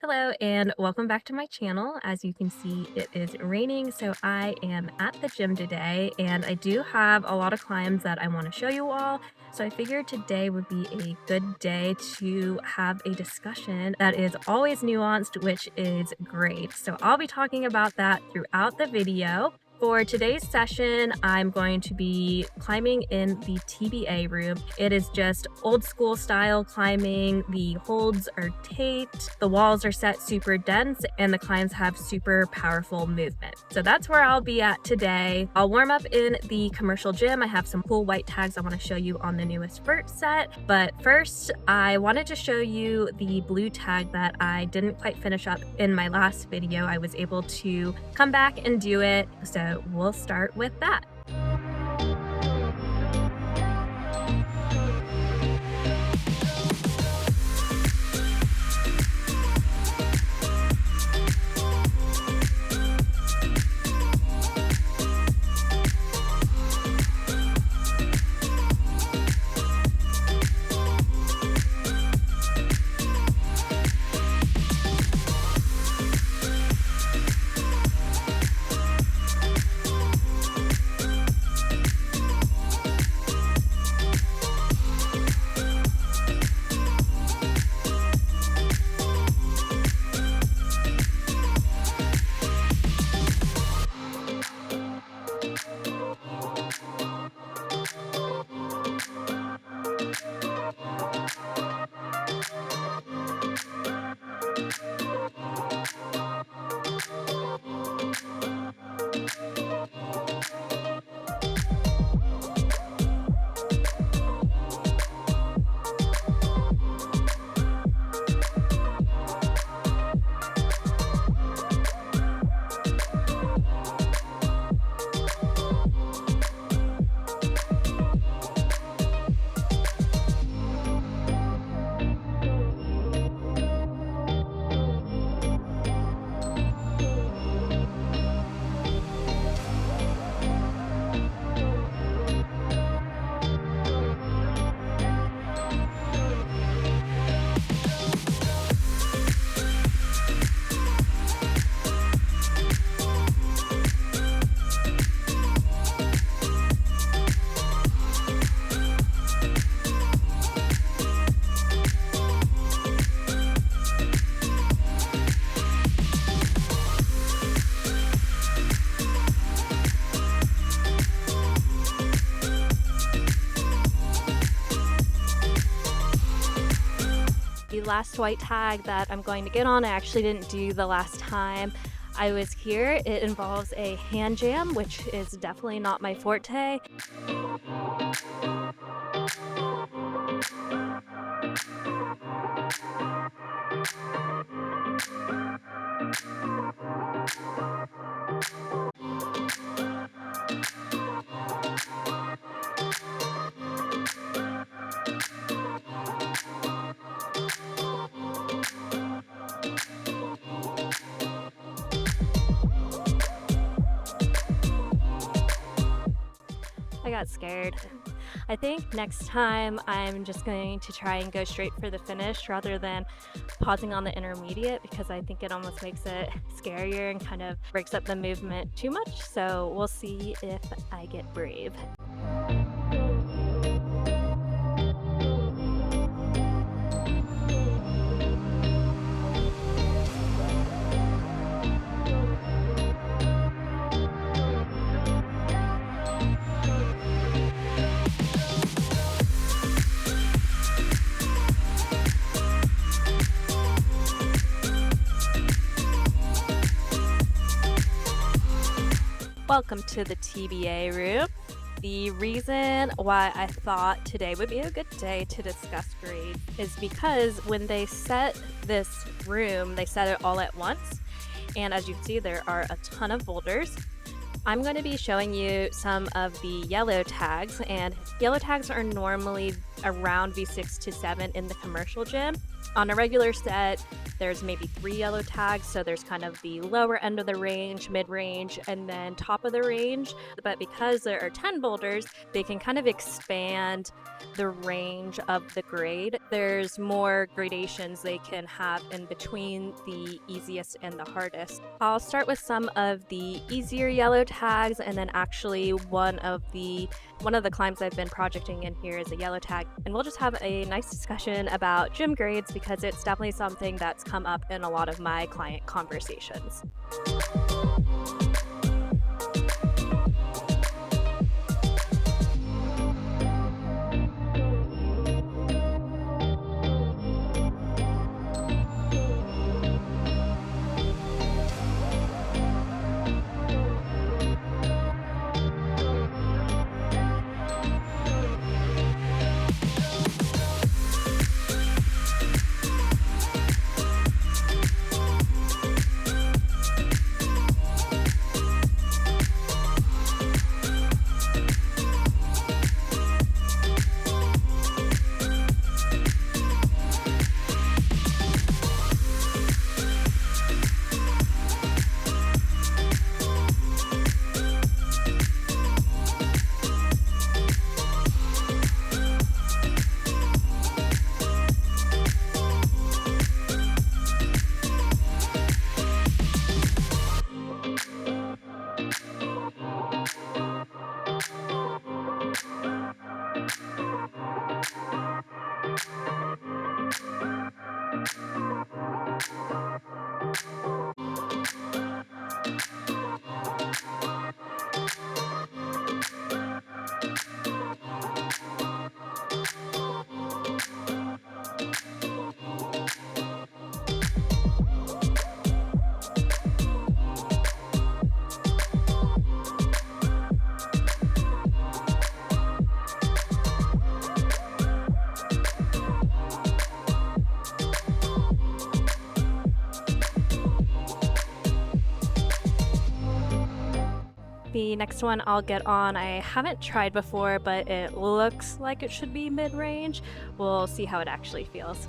Hello and welcome back to my channel. As you can see, it is raining, so I am at the gym today and I do have a lot of climbs that I want to show you all. So I figured today would be a good day to have a discussion that is always nuanced, which is great. So I'll be talking about that throughout the video. For today's session, I'm going to be climbing in the TBA room. It is just old school style climbing. The holds are taped, the walls are set super dense, and the climbs have super powerful movement. So that's where I'll be at today. I'll warm up in the commercial gym. I have some cool white tags I want to show you on the newest vert set. But first, I wanted to show you the blue tag that I didn't quite finish up in my last video. I was able to come back and do it. So we'll start with that. The last white tag that I'm going to get on, I actually didn't do the last time I was here. It involves a hand jam, which is definitely not my forte. I got scared. I think next time I'm just going to try and go straight for the finish rather than pausing on the intermediate, because I think it almost makes it scarier and kind of breaks up the movement too much. So we'll see if I get brave. Welcome to the TBA room. The reason why I thought today would be a good day to discuss grades is because when they set this room, they set it all at once. And as you can see, there are a ton of boulders. I'm going to be showing you some of the yellow tags, and yellow tags are normally around V6 to 7 in the commercial gym. On a regular set, there's maybe 3 yellow tags, so there's kind of the lower end of the range, mid-range, and then top of the range. But because there are 10 boulders, they can kind of expand the range of the grade. There's more gradations they can have in between the easiest and the hardest. I'll start with some of the easier yellow tags, and then actually one of the climbs I've been projecting in here is a yellow tag, and we'll just have a nice discussion about gym grades because it's definitely something that's come up in a lot of my client conversations. The next one I'll get on, I haven't tried before, but it looks like it should be mid-range. We'll see how it actually feels.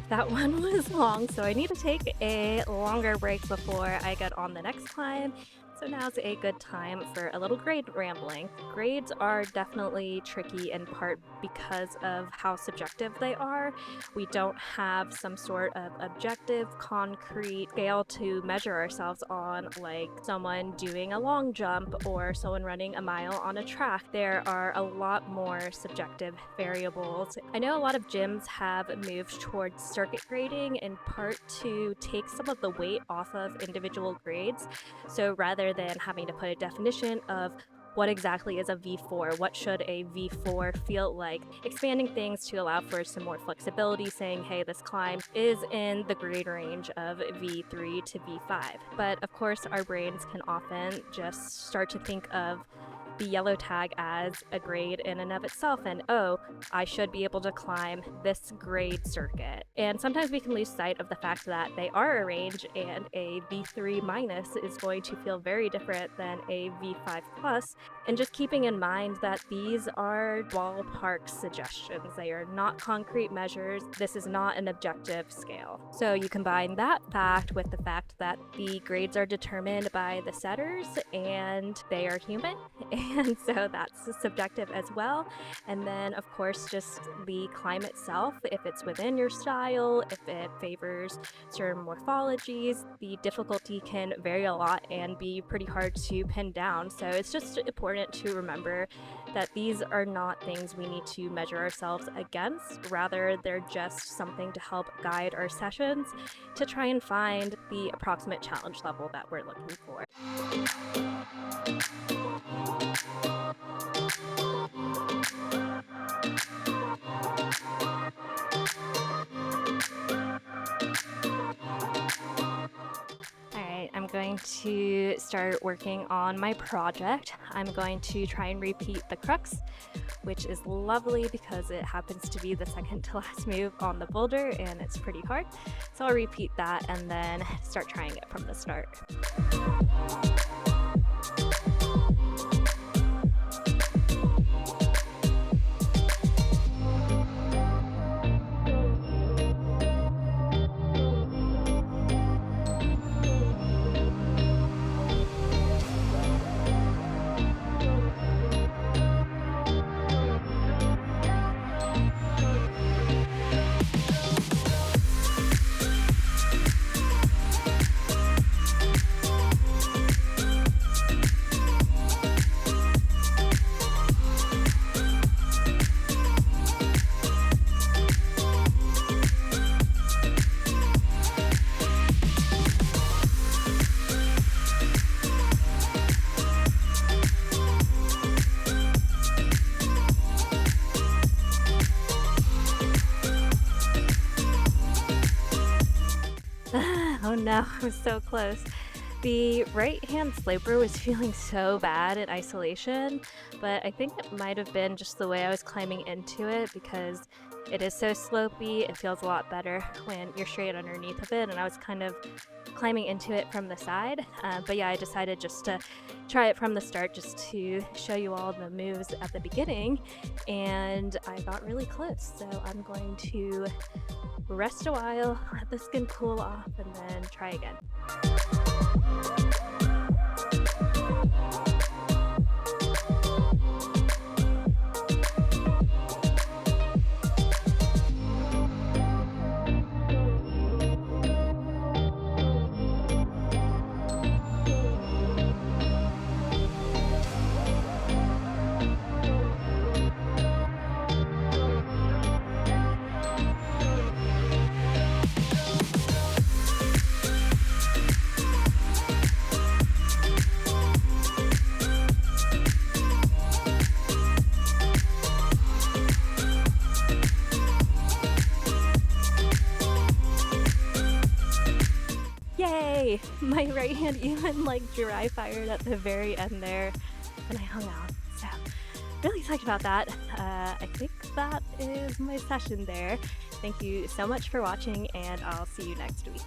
That one was long, so I need to take a longer break before I get on the next climb. So now's a good time for a little grade rambling. Grades are definitely tricky in part because of how subjective they are. We don't have some sort of objective, concrete scale to measure ourselves on, like someone doing a long jump or someone running a mile on a track. There are a lot more subjective variables. I know a lot of gyms have moved towards circuit grading in part to take some of the weight off of individual grades. So rather than having to put a definition of what exactly is a V4? What should a V4 feel like? Expanding things to allow for some more flexibility, saying, hey, this climb is in the grade range of V3 to V5. But of course, our brains can often just start to think of the yellow tag as a grade in and of itself, and oh, I should be able to climb this grade circuit. And sometimes we can lose sight of the fact that they are a range, and a V3 minus is going to feel very different than a V5 plus. And just keeping in mind that these are ballpark suggestions, they are not concrete measures. This is not an objective scale. So you combine that fact with the fact that the grades are determined by the setters and they are human, and so that's subjective as well. And then, of course, just the climb itself, if it's within your style, if it favors certain morphologies, the difficulty can vary a lot and be pretty hard to pin down. So it's just important to remember that these are not things we need to measure ourselves against. Rather, they're just something to help guide our sessions to try and find the approximate challenge level that we're looking for. I'm going to start working on my project. I'm going to try and repeat the crux, which is lovely because it happens to be the second to last move on the boulder and it's pretty hard. So I'll repeat that and then start trying it from the start. Oh no, I was so close. The right-hand sloper was feeling so bad in isolation, but I think it might have been just the way I was climbing into it because it is so slopey. It feels a lot better when you're straight underneath of it, and I was kind of climbing into it from the side. But yeah, I decided just to try it from the start just to show you all the moves at the beginning, and I got really close. So I'm going to rest a while, let the skin cool off, and then try again. Yay! My right hand even like dry fired at the very end there, and I hung out. So really psyched about that. I think that is my session there. Thank you so much for watching, and I'll see you next week.